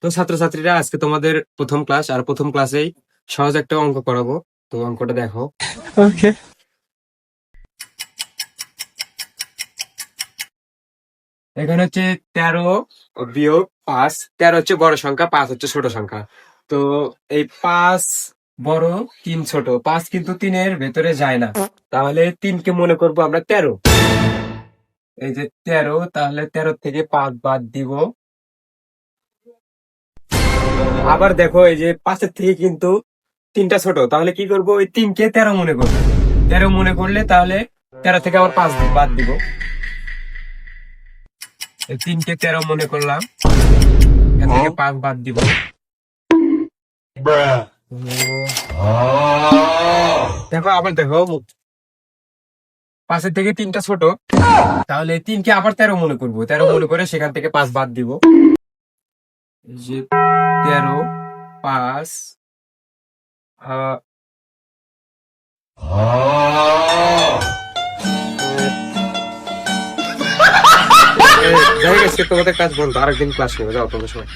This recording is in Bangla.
তো ছাত্রছাত্রীরা, আজকে তোমাদের প্রথম ক্লাস, আর প্রথম ক্লাসেই সহজ একটা অঙ্ক করাবো। তো অঙ্কটা দেখো। ওকে। এখানে হচ্ছে 13 - 5। 13 হচ্ছে বড় সংখ্যা, 5 হচ্ছে ছোট সংখ্যা। তো এই 5 বড়, 3 ছোট। 5 কিন্তু 3-এর ভেতরে যায় না, তাহলে 3কে মনে করবো আমরা 13। এই যে 13, তাহলে 13 থেকে 5 বাদ দিব। আবার দেখো, এই যে 5-এর থেকে কিন্তু 3টা ছোট, তাহলে কি করবো, ওই 3কে 13 মনে করবো। 13 মনে করলে তাহলে 13 থেকে আবার 5 বাদ দিব। এই 3কে 13 মনে করলাম, এখান থেকে 5 বাদ দিব। দেখো, আবার দেখো, 5-এর থেকে 3টা ছোট, তাহলে 3কে আবার 13 মনে করবো। 13 মনে করে সেখান থেকে 5 বাদ দিব। এই যে 13, 5, যাই গেছে, তোমাদের কাজ বন্ধ, আরেকদিন ক্লাস নেবে, যাও তোমাদের সময়।